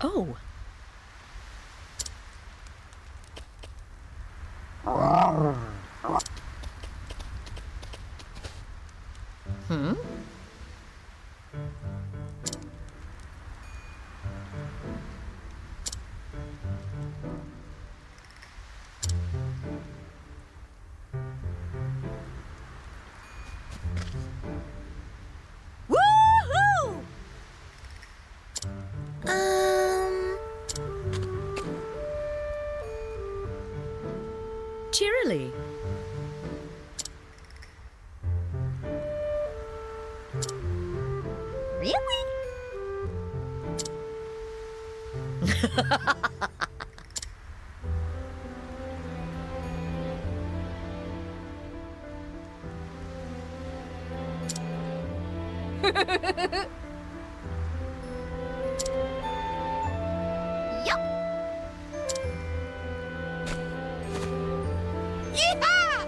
Oh. Hmm? Woohoo! Cheerily. Really? Yup. Yeehaw!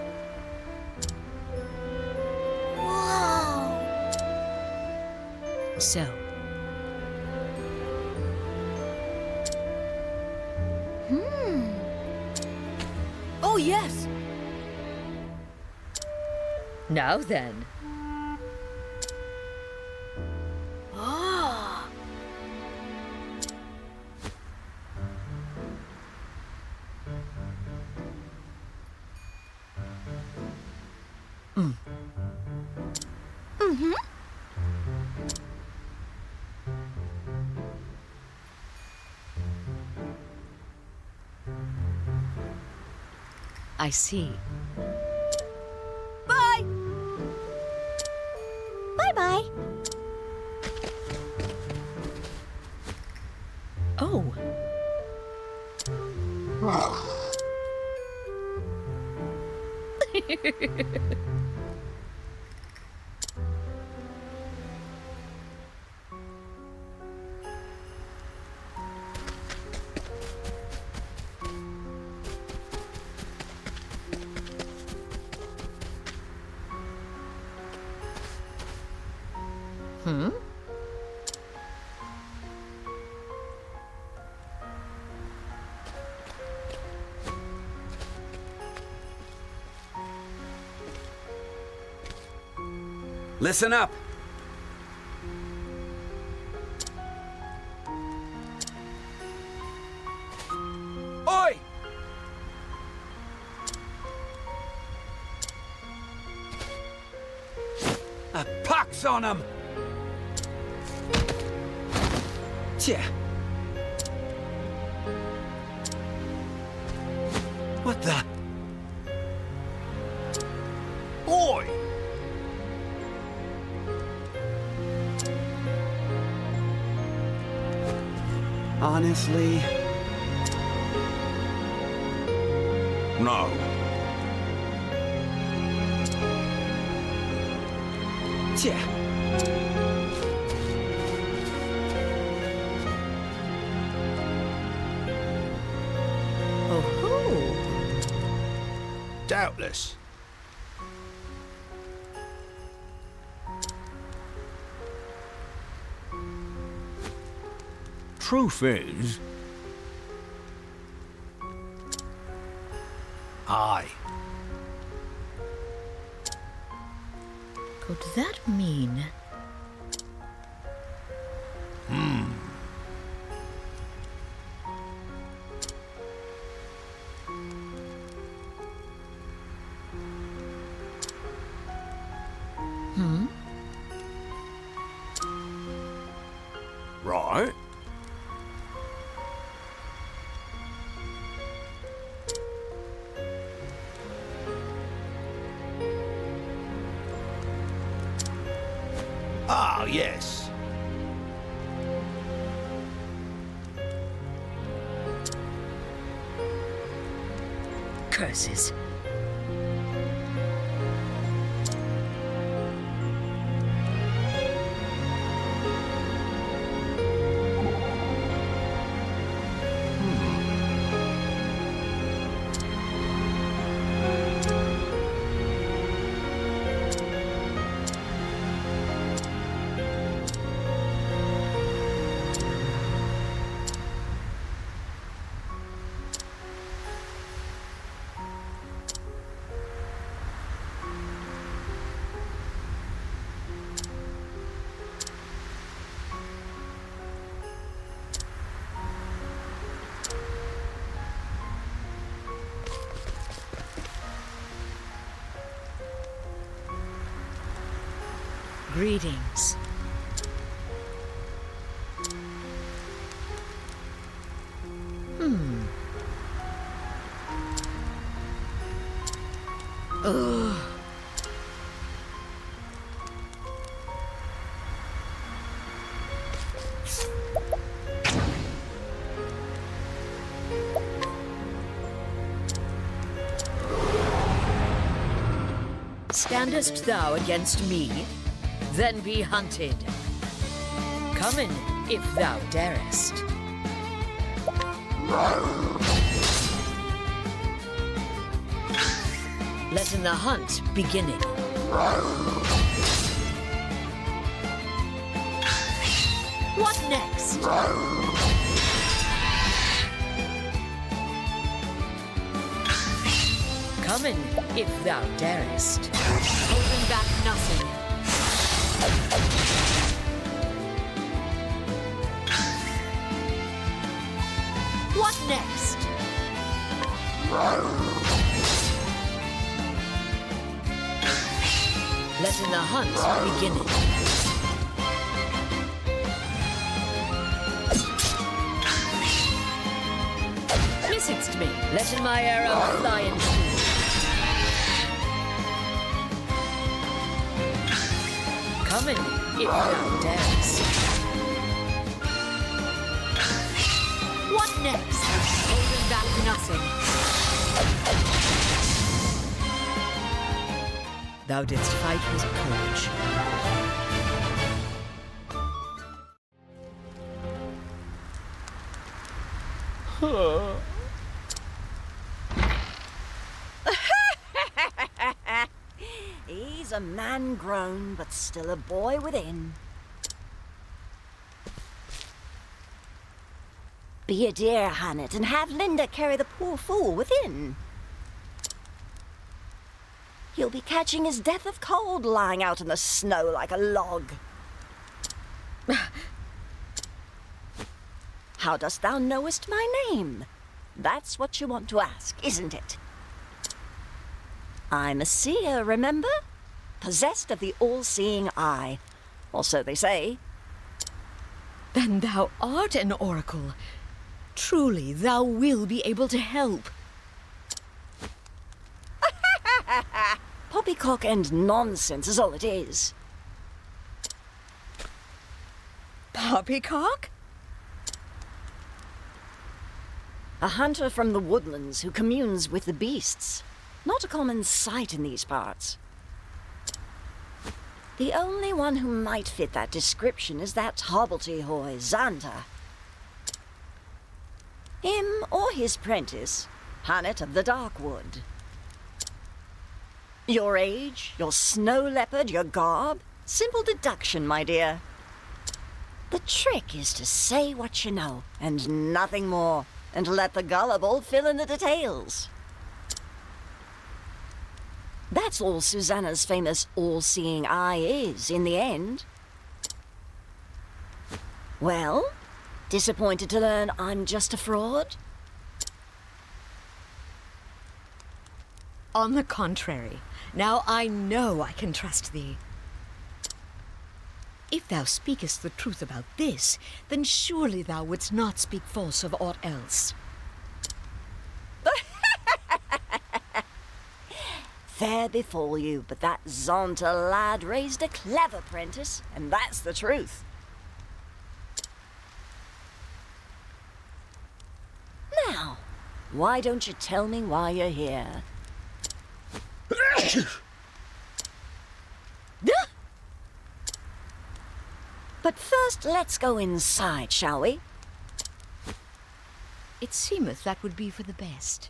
Whoa. So. Oh, yes. Now then. Ah. Mm-hmm. I see. Bye. Bye-bye. Oh. Hmm? Listen up. Oi! A pox on 'em! Tja. What the? Oi! Honestly? No. Tja. Oh-ho. Doubtless. Truth is... Aye. Could that mean... Hmm? Right. Ah, yes. Curses. Greetings. Ugh. Standest thou against me? Then be hunted. Come in, if thou darest. Letting the hunt beginning. What next? Come in, if thou darest. Holding back nothing. What next? Letting the hunt beginning. Missest me, letting my arrow fly in true. Come in, if thou darest. What next? Holding back nothing. Thou didst fight with courage. He's a man grown, but still a boy within. Be a dear, Hannet, and have Linda carry the poor fool within. He'll be catching his death of cold lying out in the snow like a log. How dost thou knowest my name? That's what you want to ask, isn't it? I'm a seer, remember? Possessed of the all-seeing eye. Or so they say. Then thou art an oracle. Truly, thou will be able to help. Poppycock and nonsense is all it is. Poppycock? A hunter from the woodlands who communes with the beasts. Not a common sight in these parts. The only one who might fit that description is that hobbledehoy, Xanta. Him or his prentice, Hannet of the Darkwood. Your age, your snow leopard, your garb, simple deduction, my dear. The trick is to say what you know, and nothing more, and let the gullible fill in the details. That's all Susanna's famous all-seeing eye is, in the end. Well, disappointed to learn I'm just a fraud? On the contrary, now I know I can trust thee. If thou speakest the truth about this, then surely thou wouldst not speak false of aught else. Fair befall you, but that Xanta lad raised a clever prentice, and that's the truth. Now, why don't you tell me why you're here? But first, let's go inside, shall we? It seemeth that would be for the best.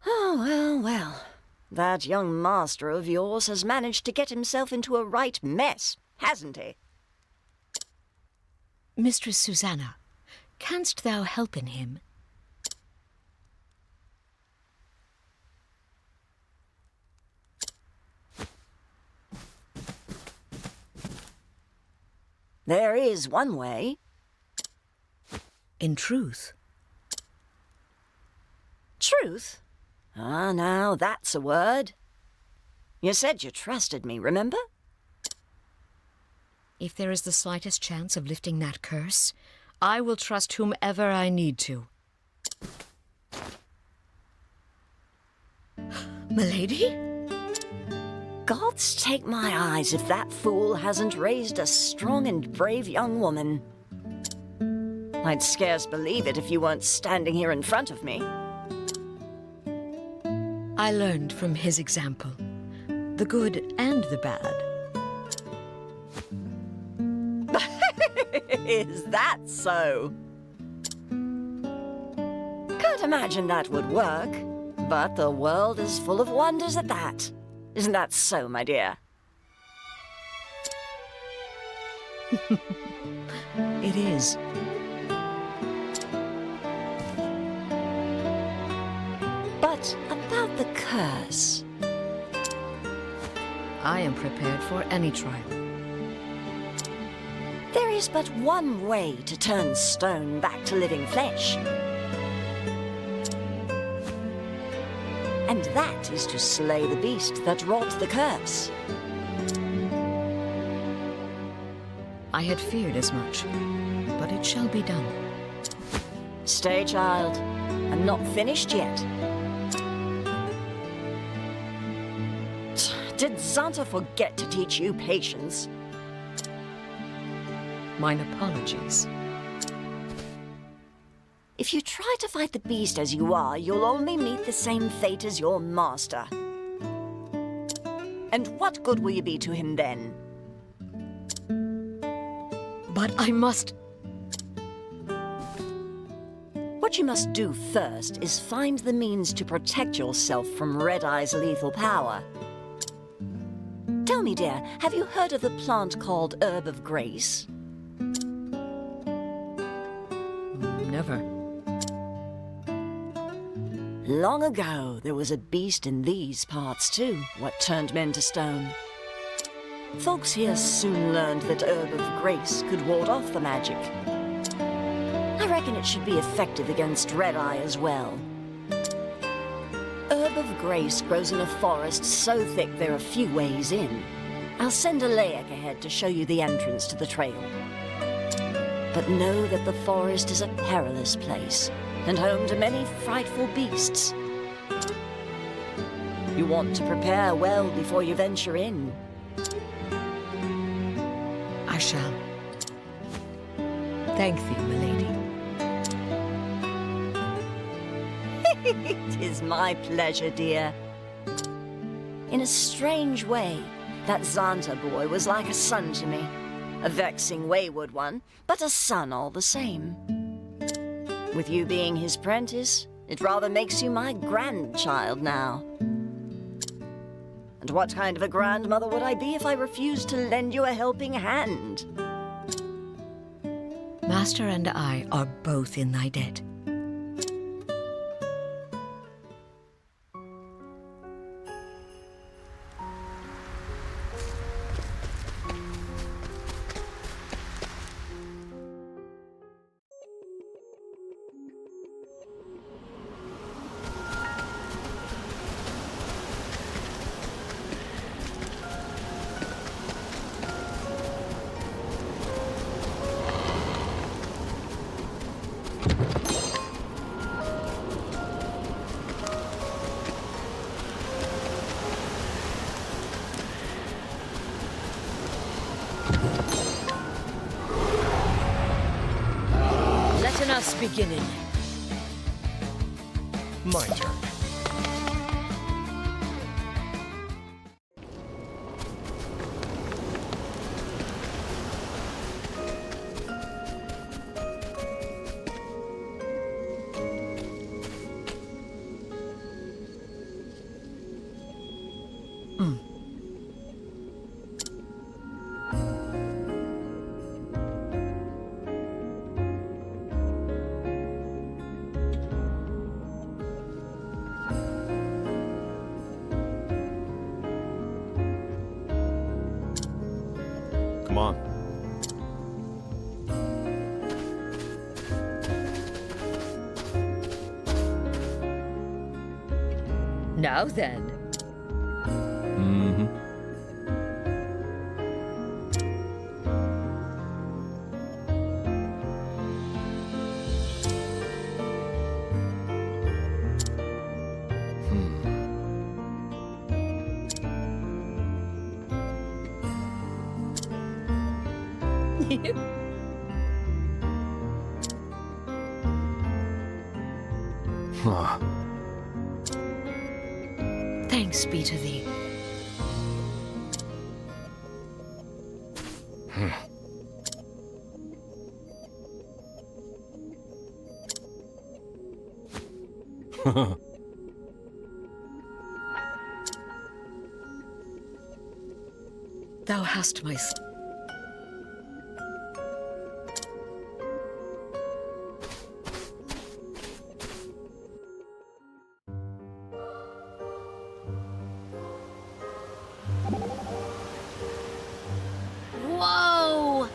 Oh, well, well. That young master of yours has managed to get himself into a right mess, hasn't he? Mistress Susanna, canst thou help in him? There is one way. In truth. Truth? Ah, now that's a word. You said you trusted me, remember? If there is the slightest chance of lifting that curse, I will trust whomever I need to. Milady? Gods take my eyes if that fool hasn't raised a strong and brave young woman. I'd scarce believe it if you weren't standing here in front of me. I learned from his example, the good and the bad. Is that so? Can't imagine that would work, but the world is full of wonders at that. Isn't that so, my dear? It is. But about the curse. I am prepared for any trial. There is but one way to turn stone back to living flesh. And that is to slay the beast that wrought the curse. I had feared as much, but it shall be done. Stay, child. I'm not finished yet. Did Xanta forget to teach you patience? Mine apologies. If you try to fight the beast as you are, you'll only meet the same fate as your master. And what good will you be to him then? But I must... What you must do first is find the means to protect yourself from Red Eye's lethal power. Tell me, dear, have you heard of the plant called Herb of Grace? Never. Long ago, there was a beast in these parts too, what turned men to stone. Folks here soon learned that Herb of Grace could ward off the magic. I reckon it should be effective against Red Eye as well. Herb of Grace grows in a forest so thick there are few ways in. I'll send a Layak ahead to show you the entrance to the trail. But know that the forest is a perilous place, and home to many frightful beasts. You want to prepare well before you venture in. I shall. Thank thee, milady. It is my pleasure, dear. In a strange way, that Xanta boy was like a son to me. A vexing, wayward one, but a son all the same. With you being his prentice, it rather makes you my grandchild now. And what kind of a grandmother would I be if I refused to lend you a helping hand? Master and I are both in thy debt. Let us beginning. My turn. Come on. Now then. Mm-hmm. Huh. Thanks be to thee. Thou hast my... Whoa!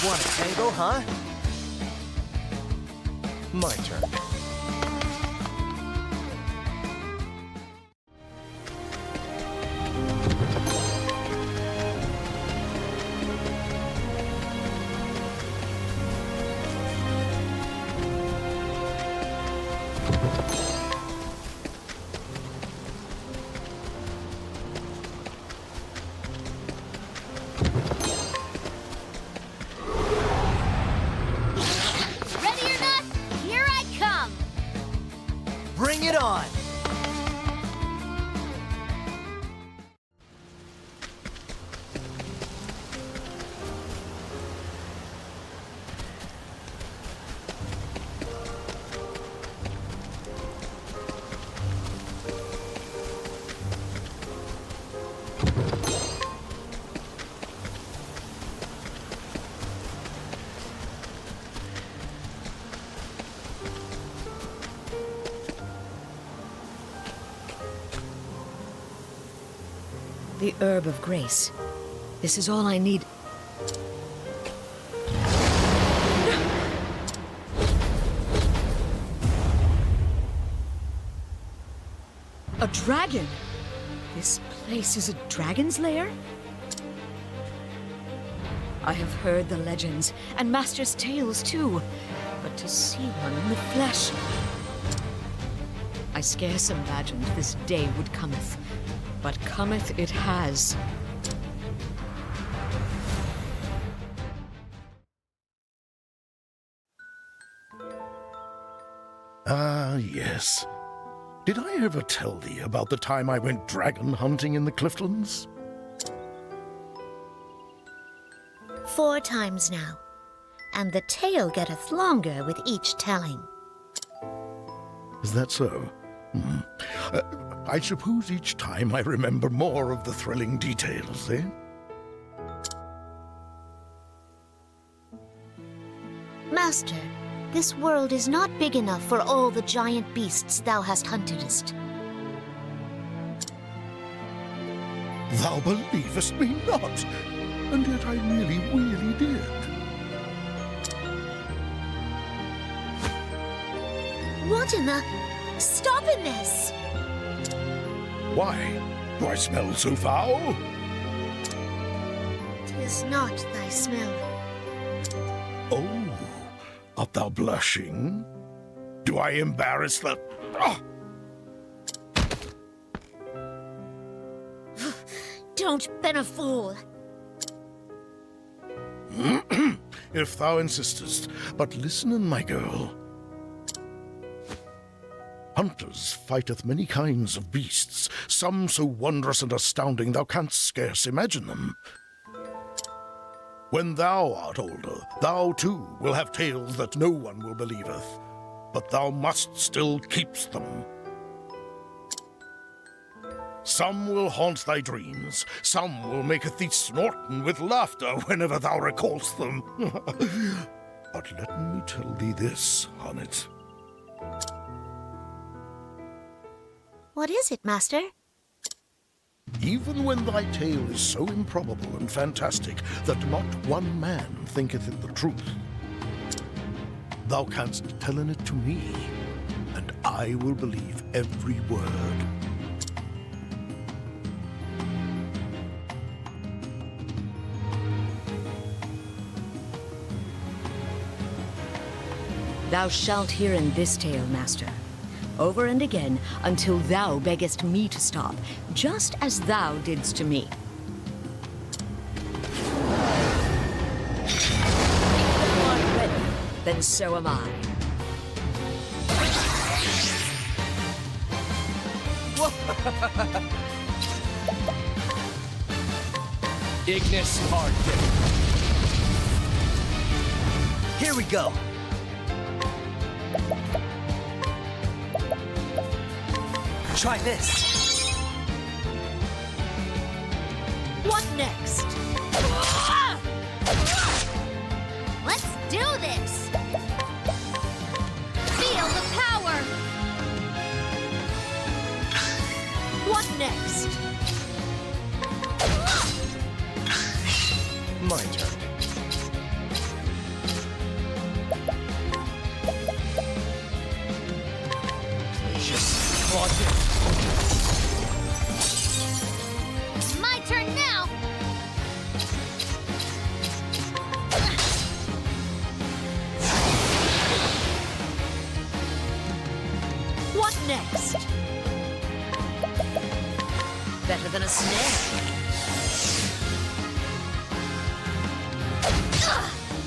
Want a tango, huh? My turn. Ready or not, here I come! Bring it on! The Herb of Grace. This is all I need. A dragon! This place is a dragon's lair? I have heard the legends, and Master's tales too, but to see one in the flesh... I scarce imagined this day would cometh, but cometh it has. Ah, yes. Did I ever tell thee about the time I went dragon hunting in the Cliftlands? 4 times now, and the tale getteth longer with each telling. Is that so? I suppose each time I remember more of the thrilling details, eh? Master, this world is not big enough for all the giant beasts thou hast huntedest. Thou believest me not, and yet I really did. What in the... Stop in this! Why? Do I smell so foul? 'Tis not thy smell. Oh, art thou blushing? Do I embarrass the... Ah! Don't been a fool. If thou insistest, but listen, my girl. Hunters fighteth many kinds of beasts, some so wondrous and astounding thou canst scarce imagine them. When thou art older, thou too will have tales that no one will believeth, but thou must still keep them. Some will haunt thy dreams, some will maketh thee snorten with laughter whenever thou recallst them. But let me tell thee this, Honnet. What is it, Master? Even when thy tale is so improbable and fantastic that not one man thinketh it the truth, thou canst tell it to me, and I will believe every word. Thou shalt hear in this tale, Master, over and again, until thou beggest me to stop, just as thou didst to me. If thou art ready, then so am I. Ignis Hardkin. Here we go. Try this. What next? Let's do this! Feel the power! What next? My turn. Just launch it. My turn now! What next? Better than a snare.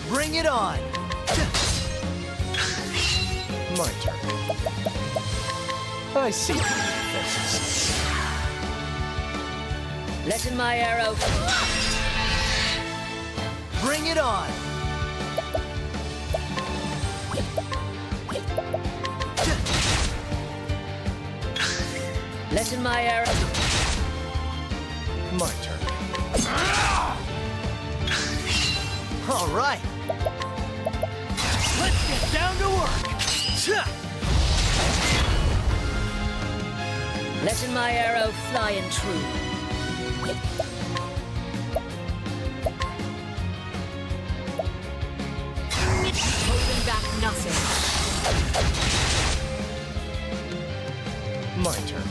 Bring it on. My turn. I see your faces. Let in my arrow. Bring it on. Let in my arrow. My turn. All right. Let's get down to work. Let in my arrow fly and true. Holding back nothing. My turn.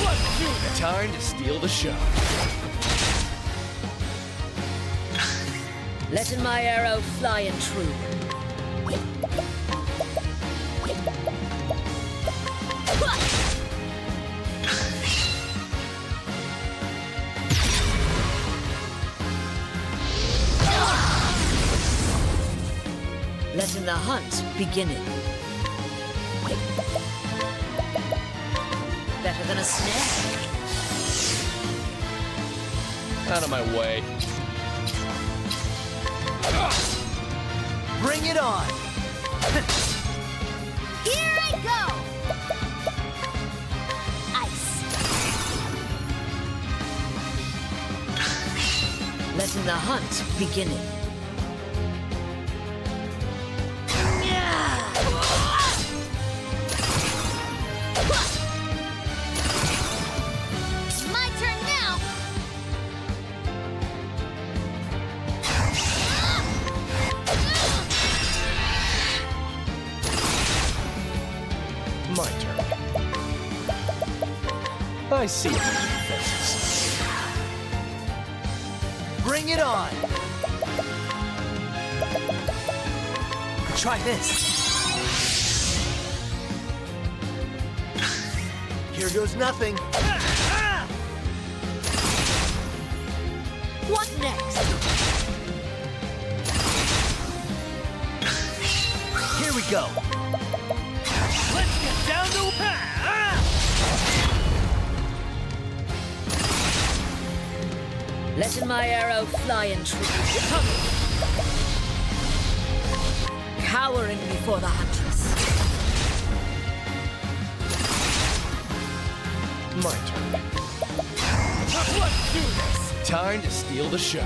Let's do it. Time to steal the show. Let in my arrow fly and true. Let in the hunt beginning. Better than a snare. Out of my way. Bring it on. Here I go! Ice. Let in the hunt beginning. My turn now! My turn. I see your faces. Bring it on. Try this. Here goes nothing. What next? Here we go. Let's get down to Letting my arrow fly in tribute. Coming. Cowering before the huntress. my turn. Let's do this. Time to steal the show.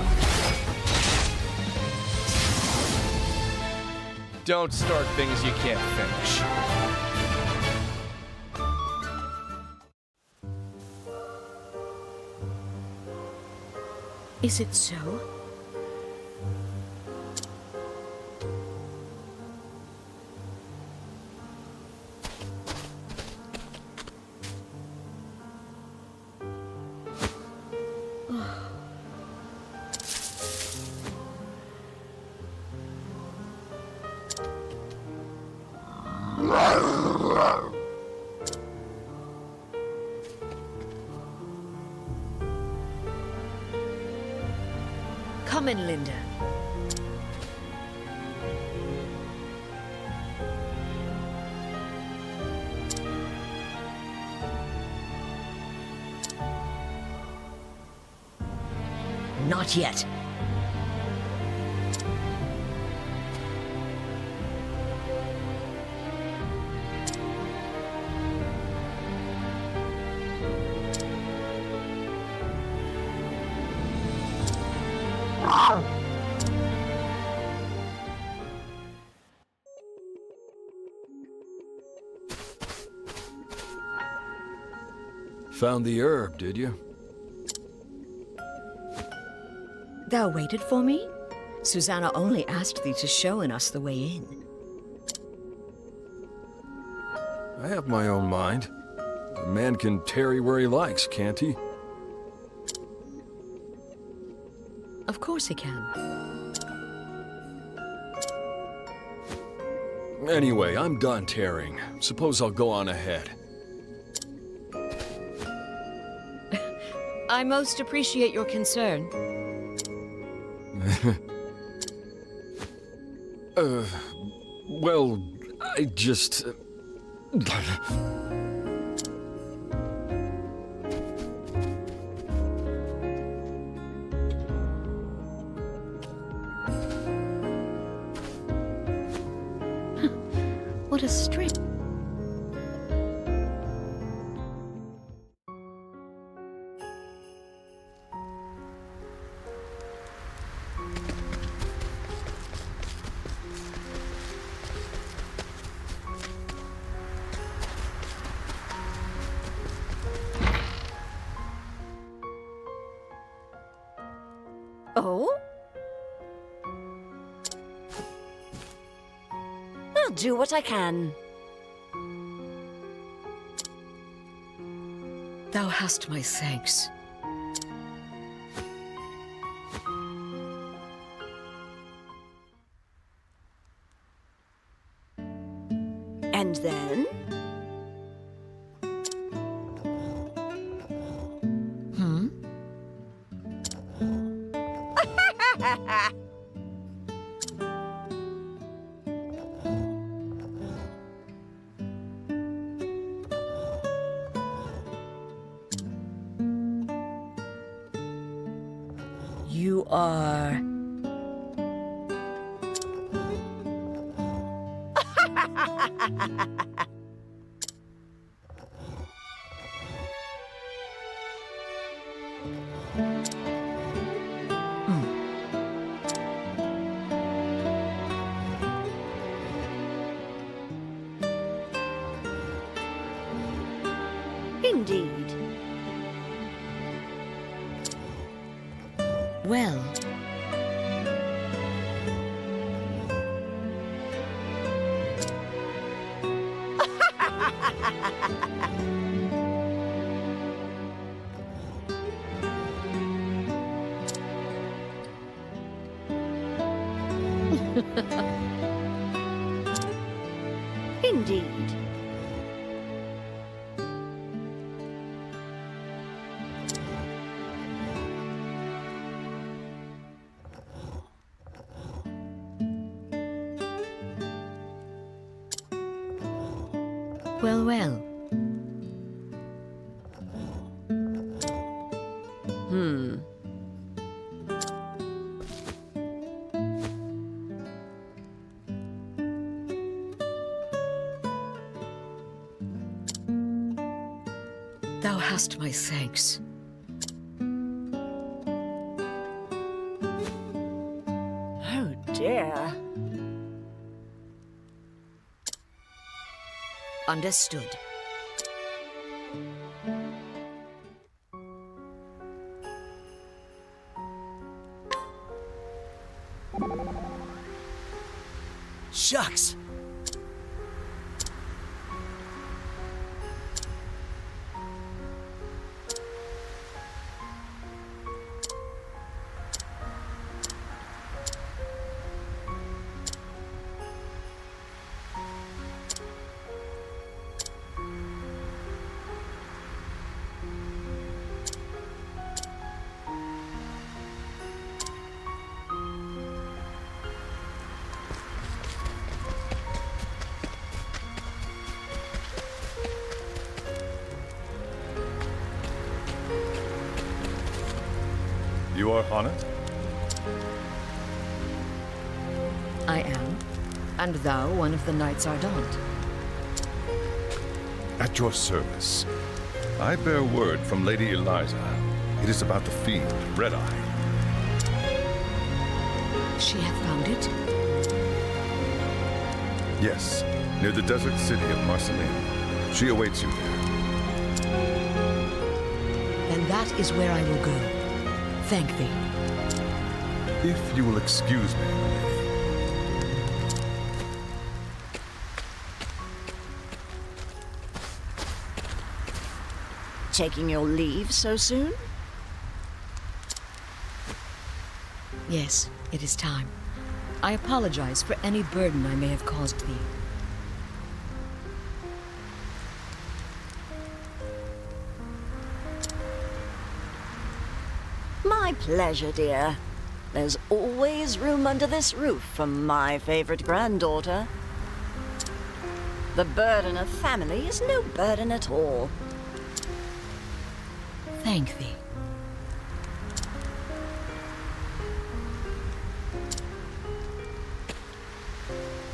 Don't start things you can't finish. Is it so? Come in, Linda. Not yet. Found the herb, did you? Thou waited for me? Susanna only asked thee to show us the way in. I have my own mind. A man can tarry where he likes, can't he? Of course he can. Anyway, I'm done tarrying. Suppose I'll go on ahead. I most appreciate your concern. Well, I just... What a string. Oh? I'll do what I can. Thou hast my thanks. And then? You are... Indeed. Well... Indeed. Well, well. Thou hast my thanks. Oh dear. Understood. Shucks! You are Hana? I am. And thou one of the Knights Ardent. At your service. I bear word from Lady Eliza. It is about the fiend, Red Eye. She hath found it? Yes, near the desert city of Marceline. She awaits you there. Then that is where I will go. Thank thee. If you will excuse me, lady. Taking your leave so soon? Yes, it is time. I apologize for any burden I may have caused thee. My pleasure, dear. There's always room under this roof for my favorite granddaughter. The burden of family is no burden at all. Thank thee.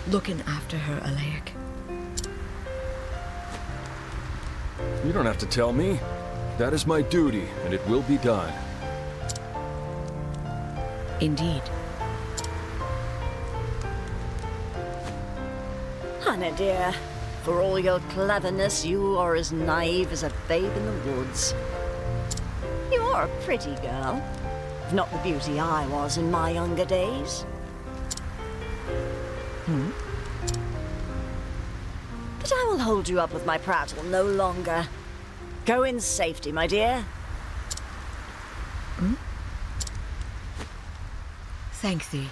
Looking after her, Alaic. You don't have to tell me. That is my duty, and it will be done. Indeed. Hannah, dear, for all your cleverness, you are as naive as a babe in the woods. You're a pretty girl. Not the beauty I was in my younger days. But I will hold you up with my prattle no longer. Go in safety, my dear. Thank thee.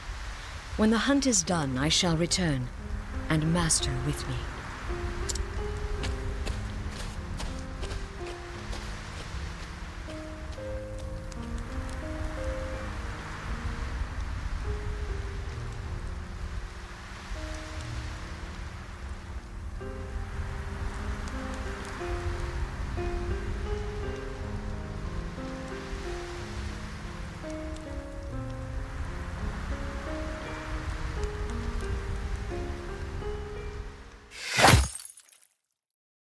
When the hunt is done, I shall return, and Master with me.